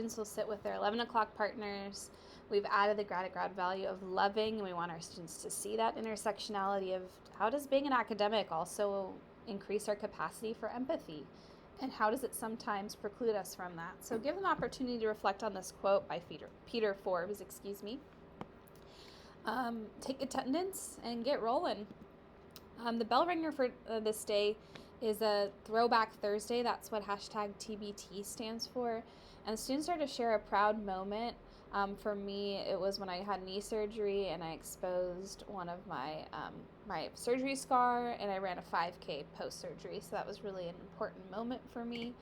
Students will sit with their 11 o'clock partners. We've added the grad value of loving, and we want our students to see that intersectionality of how does being an academic also increase our capacity for empathy, and how does it sometimes preclude us from that. So give them the opportunity to reflect on this quote by Peter Forbes, take attendance and get rolling. The bell ringer for this day is a Throwback Thursday. That's what hashtag TBT stands for. And the students are to share a proud moment. For me, it was when I had knee surgery and I exposed one of my surgery scar, and I ran a 5K post-surgery. So that was really an important moment for me.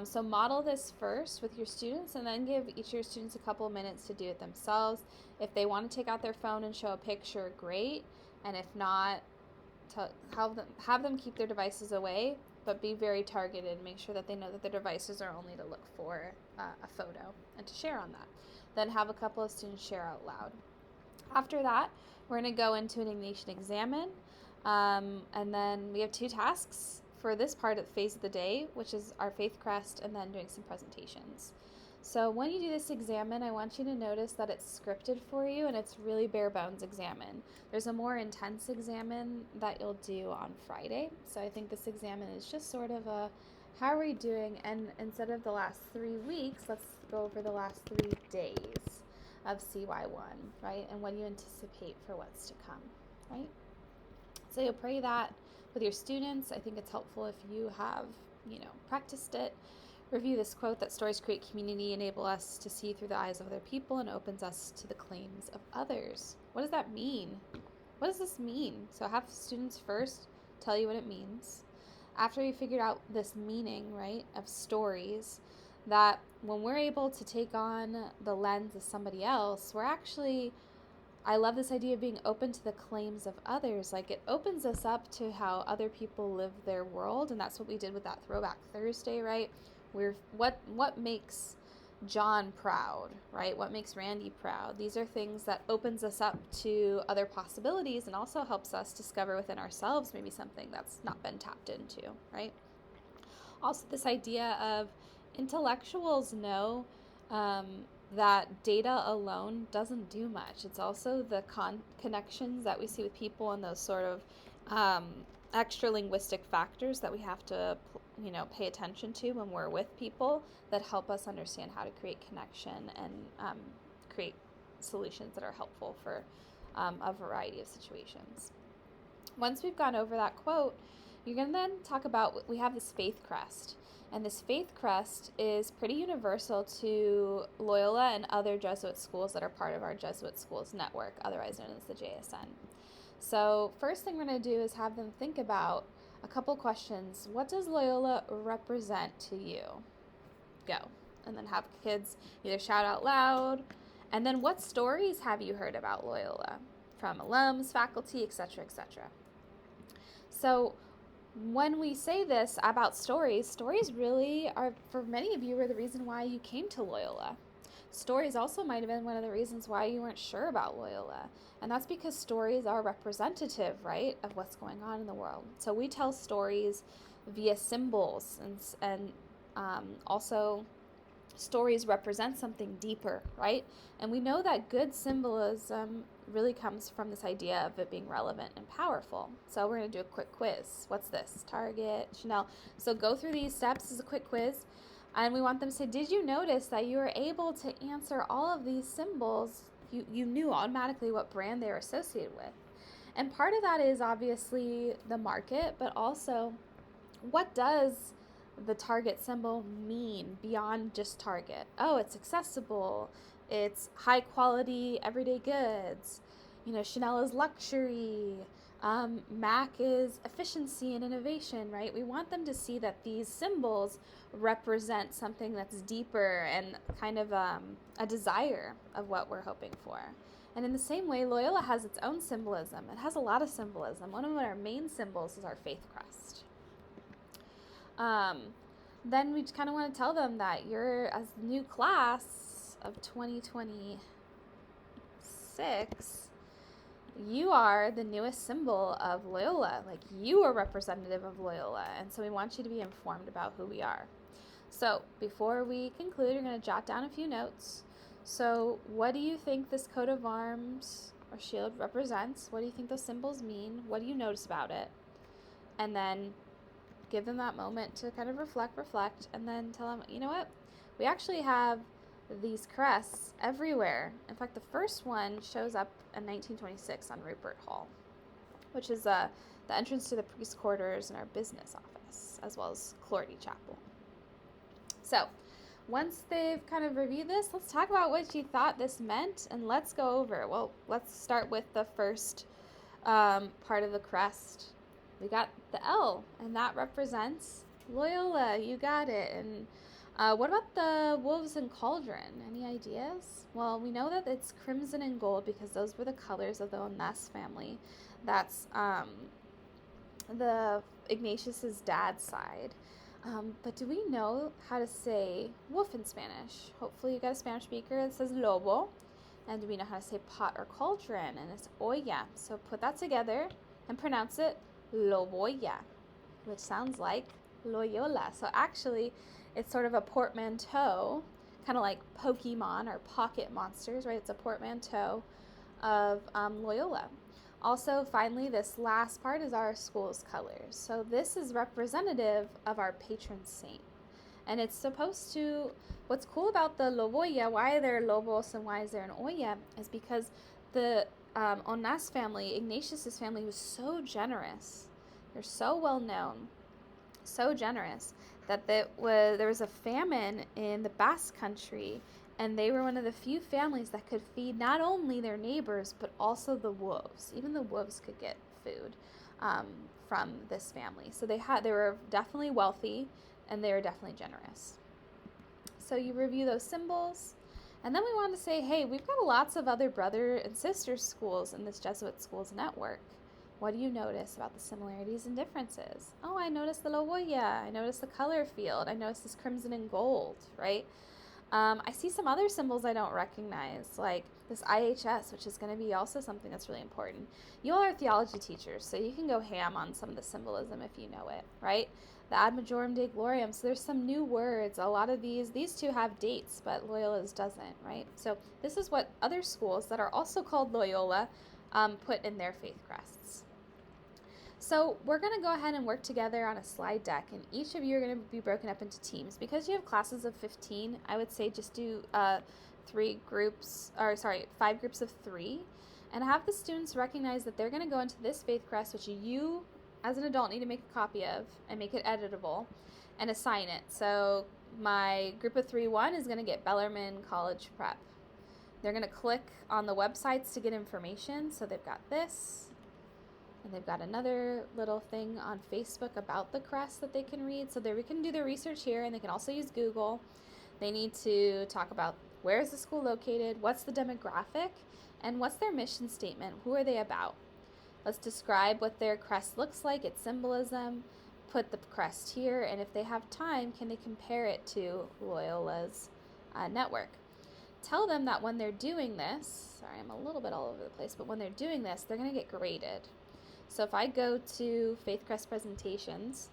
So model this first with your students, and then give each of your students a couple minutes to do it themselves. If they want to take out their phone and show a picture, great. And if not, to have them keep their devices away, but be very targeted. Make sure that they know that their devices are only to look for a photo and to share on that. Then have a couple of students share out loud. After that, we're going to go into an Ignatian Examen, and then we have 2 tasks for this part of the phase of the day, which is our faith crest and then doing some presentations. So when you do this examen, I want you to notice that it's scripted for you and it's really bare bones examen. There's a more intense examen that you'll do on Friday. So I think this examen is just sort of a, how are we doing? And instead of the last 3 weeks, let's go over the last 3 days of CY1, right? And what do you anticipate for what's to come, right? So you'll pray that with your students. I think it's helpful if you have, practiced it. Review this quote that stories create community, enable us to see through the eyes of other people, and opens us to the claims of others. What does that mean? What does this mean? So have students first tell you what it means. After you figured out this meaning, right, of stories, that when we're able to take on the lens of somebody else, we're actually, I love this idea of being open to the claims of others. Like, it opens us up to how other people live their world, and that's what we did with that Throwback Thursday, right? What makes John proud, right? What makes Randy proud? These are things that opens us up to other possibilities and also helps us discover within ourselves maybe something that's not been tapped into, right? Also, this idea of intellectuals know that data alone doesn't do much. It's also the connections that we see with people and those sort of extra linguistic factors that we have to pay attention to when we're with people that help us understand how to create connection and create solutions that are helpful for a variety of situations. Once we've gone over that quote, you're going to then talk about, we have this faith crest. And this faith crest is pretty universal to Loyola and other Jesuit schools that are part of our Jesuit schools network, otherwise known as the JSN. So first thing we're going to do is have them think about a couple questions. What does Loyola represent to you? Go. And then have kids either shout out loud. And then what stories have you heard about Loyola from alums, faculty, etc., etc.? So when we say this about stories really are, for many of you, are the reason why you came to Loyola. Stories also might have been one of the reasons why you weren't sure about Loyola. And that's because stories are representative, right, of what's going on in the world. So we tell stories via symbols, and also stories represent something deeper, right? And we know that good symbolism really comes from this idea of it being relevant and powerful. So we're going to do a quick quiz. What's this? Target, Chanel. So go through these steps as a quick quiz. And we want them to say, did you notice that you were able to answer all of these symbols? You knew automatically what brand they were associated with. And part of that is obviously the market, but also what does the Target symbol mean beyond just Target? Oh, it's accessible. It's high quality everyday goods. Chanel is luxury. MAC is efficiency and innovation, right? We want them to see that these symbols represent something that's deeper and kind of a desire of what we're hoping for. And in the same way, Loyola has its own symbolism. It has a lot of symbolism. One of our main symbols is our faith crest. Then we kind of want to tell them that you're, as the new class of 2026, you are the newest symbol of Loyola. Like, you are representative of Loyola. And so we want you to be informed about who we are. So before we conclude, you're going to jot down a few notes. So what do you think this coat of arms or shield represents? What do you think those symbols mean? What do you notice about it? And then give them that moment to kind of reflect, and then tell them, you know what? We actually have these crests everywhere. In fact, the first one shows up in 1926 on Rupert Hall, which is the entrance to the priest quarters and our business office, as well as Clorty Chapel. So once they've kind of reviewed this, let's talk about what you thought this meant, and let's go over it. Well, let's start with the first part of the crest. We got the L, and that represents Loyola. You got it. And what about the wolves and cauldron? Any ideas? Well, we know that it's crimson and gold because those were the colors of the Onnes family. That's the Ignatius's dad's side. But do we know how to say wolf in Spanish? Hopefully you got a Spanish speaker that says lobo. And do we know how to say pot or cauldron? And it's olla. So put that together and pronounce it Loboya, which sounds like Loyola. So actually, it's sort of a portmanteau, kind of like Pokemon or pocket monsters, right? It's a portmanteau of Loyola. Also, finally, this last part is our school's colors. So this is representative of our patron saint. And it's supposed to, what's cool about the Loboya, why they're Lobos and why is there an Olla, is because the Onnes family, Ignatius's family, was so generous. They're so well known, so generous, that there was a famine in the Basque Country, and they were one of the few families that could feed not only their neighbors, but also the wolves. Even the wolves could get food from this family. So they were definitely wealthy, and they were definitely generous. So you review those symbols. And then we want to say, hey, we've got lots of other brother and sister schools in this Jesuit schools network. What do you notice about the similarities and differences? Oh, I noticed the Loboya. I noticed the color field. I noticed this crimson and gold, right? I see some other symbols I don't recognize, like this IHS, which is going to be also something that's really important. You all are theology teachers, so you can go ham on some of the symbolism if you know it, right? The Ad Majorem Dei Gloriam, so there's some new words. A lot of these two have dates, but Loyola's doesn't, right? So this is what other schools that are also called Loyola put in their faith crests. So we're going to go ahead and work together on a slide deck, and each of you are going to be broken up into teams. Because you have classes of 15, I would say just do 5 groups of 3, and have the students recognize that they're going to go into this faith crest, which you as an adult need to make a copy of and make it editable and assign it. So my group of 3-1 is going to get Bellarmine College Prep. They're going to click on the websites to get information. So they've got this, and they've got another little thing on Facebook about the crest that they can read. So they can do their research here, and they can also use Google. They need to talk about where is the school located, what's the demographic, and what's their mission statement, who are they about. Let's describe what their crest looks like, its symbolism, put the crest here, and if they have time, can they compare it to Loyola's network. Tell them that when they're doing this, sorry, I'm a little bit all over the place, but when they're doing this, they're going to get graded. So if I go to Faith Crest Presentations,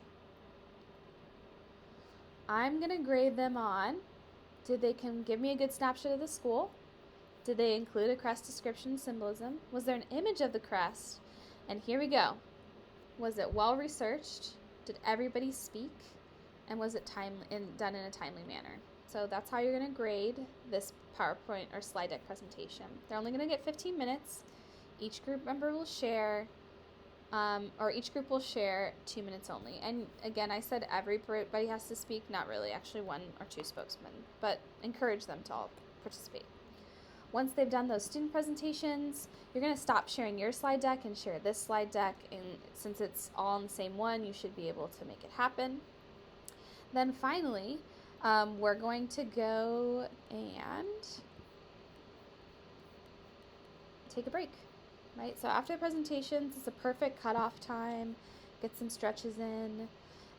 I'm going to grade them on, did they can give me a good snapshot of the school? Did they include a crest description symbolism? Was there an image of the crest? And here we go. Was it well researched? Did everybody speak? And was it done in a timely manner? So that's how you're going to grade this PowerPoint or slide deck presentation. They're only going to get 15 minutes. Each group member will share, each group will share 2 minutes only. And again, I said everybody has to speak. Not really, actually 1 or 2 spokesmen, but encourage them to all participate. Once they've done those student presentations, you're going to stop sharing your slide deck and share this slide deck. And since it's all in the same one, you should be able to make it happen. Then finally, we're going to go and take a break, right? So after the presentations, it's a perfect cutoff time. Get some stretches in.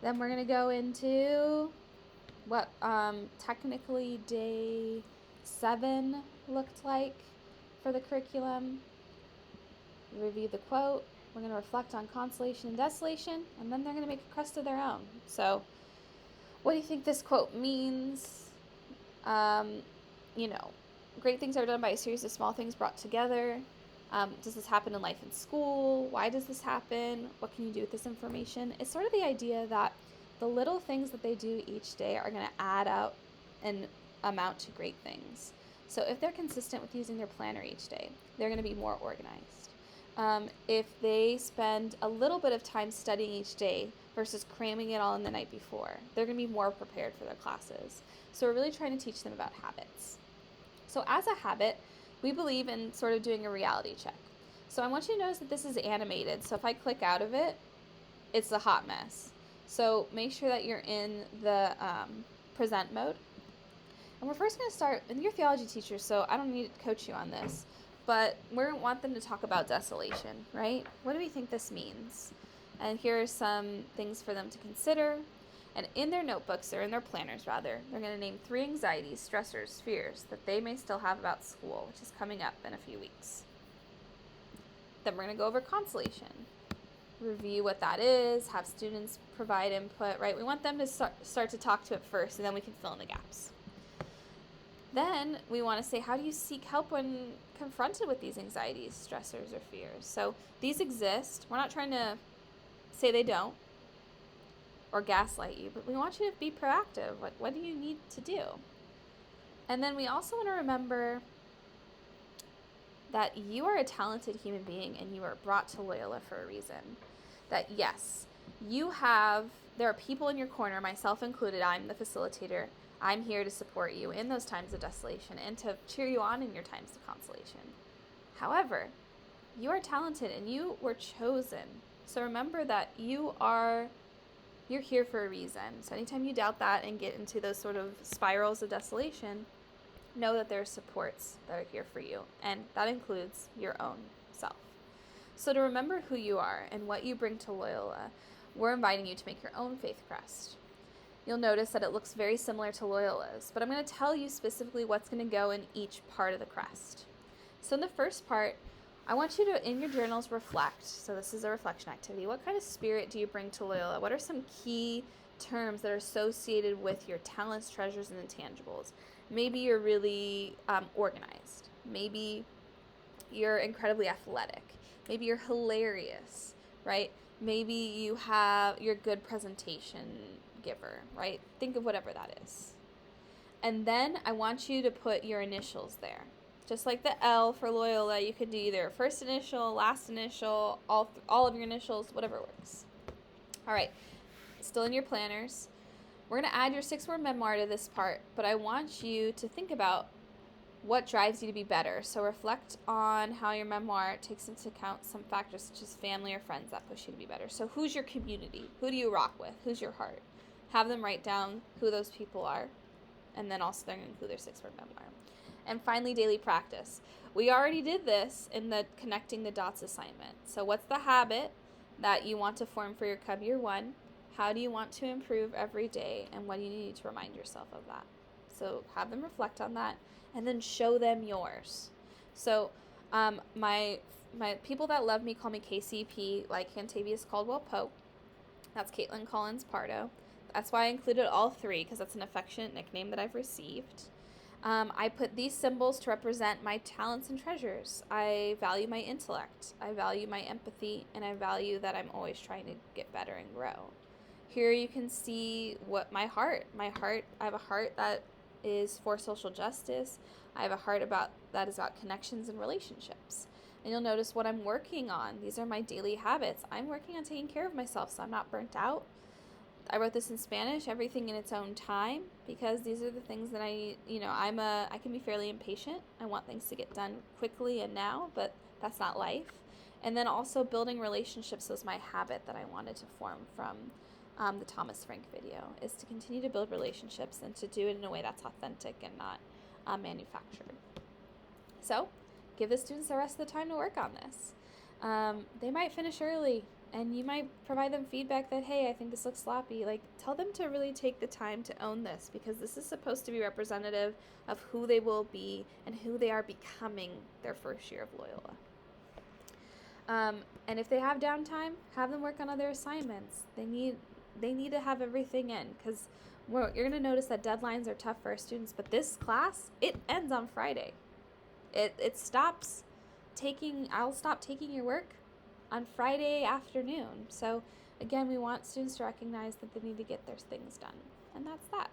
Then we're going to go into what technically day 7 looked like for the curriculum. Review the quote. We're going to reflect on consolation and desolation, and then they're going to make a crest of their own. So What do you think this quote means? Um, you know, great things are done by a series of small things brought together. Does this happen in life in school? Why does this happen? What can you do with this information? It's sort of the idea that the little things that they do each day are going to add up and amount to great things. So if they're consistent with using their planner each day, they're going to be more organized. If they spend a little bit of time studying each day versus cramming it all in the night before, they're going to be more prepared for their classes. So we're really trying to teach them about habits. So as a habit, we believe in sort of doing a reality check. So I want you to notice that this is animated. So if I click out of it, it's a hot mess. So make sure that you're in the present mode. And we're first going to start, and you're theology teachers, so I don't need to coach you on this, but we want them to talk about desolation, right? What do we think this means? And here are some things for them to consider. And in their notebooks, or in their planners rather, they're going to name 3 anxieties, stressors, fears that they may still have about school, which is coming up in a few weeks. Then we're going to go over consolation. Review what that is, have students provide input, right? We want them to start to talk to it first, and then we can fill in the gaps. Then we want to say, how do you seek help when confronted with these anxieties, stressors, or fears? So these exist. We're not trying to say they don't or gaslight you, but we want you to be proactive. What do you need to do? And then we also want to remember that you are a talented human being and you are brought to Loyola for a reason. That yes, there are people in your corner, myself included. I'm the facilitator. I'm here to support you in those times of desolation and to cheer you on in your times of consolation. However, you are talented and you were chosen. So remember that you're here for a reason. So anytime you doubt that and get into those sort of spirals of desolation, know that there are supports that are here for you, and that includes your own self. So to remember who you are and what you bring to Loyola, we're inviting you to make your own faith crest. You'll notice that it looks very similar to Loyola's, but I'm going to tell you specifically what's going to go in each part of the crest. So in the first part, I want you to, in your journals, reflect. So this is a reflection activity. What kind of spirit do you bring to Loyola? What are some key terms that are associated with your talents, treasures, and intangibles? Maybe you're really organized. Maybe you're incredibly athletic. Maybe you're hilarious, right? Maybe you're a good presentation giver, right? Think of whatever that is. And then I want you to put your initials there. Just like the L for Loyola, you could do either first initial, last initial, all of your initials, whatever works. All right, still in your planners. We're going to add your 6-word memoir to this part, but I want you to think about what drives you to be better. So reflect on how your memoir takes into account some factors such as family or friends that push you to be better. So who's your community? Who do you rock with? Who's your heart? Have them write down who those people are, and then also they're going to include their 6-word memoir. And finally, daily practice. We already did this in the connecting the dots assignment. So what's the habit that you want to form for your Cub Year 1? How do you want to improve every day? And what do you need to remind yourself of that? So have them reflect on that and then show them yours. So my people that love me call me KCP, like Cantavius Caldwell Pope. That's Caitlin Collins Pardo. That's why I included all 3, because that's an affectionate nickname that I've received. I put these symbols to represent my talents and treasures. I value my intellect, I value my empathy, and I value that I'm always trying to get better and grow. Here you can see what I have a heart that is for social justice. I have a heart that is about connections and relationships. And you'll notice what I'm working on. These are my daily habits. I'm working on taking care of myself so I'm not burnt out. I wrote this in Spanish, everything in its own time, because these are the things that I can be fairly impatient. I want things to get done quickly and now, but that's not life. And then also building relationships was my habit that I wanted to form from the Thomas Frank video, is to continue to build relationships and to do it in a way that's authentic and not manufactured. So give the students the rest of the time to work on this. They might finish early, and you might provide them feedback that, hey, I think this looks sloppy. Like, tell them to really take the time to own this, because this is supposed to be representative of who they will be and who they are becoming their first year of Loyola. And if they have downtime, have them work on other assignments. They need to have everything in, because Well, you're going to notice that deadlines are tough for our students, but this class, it ends on Friday. It stops I'll stop taking your work on Friday afternoon. So again, we want students to recognize that they need to get their things done. And that's that.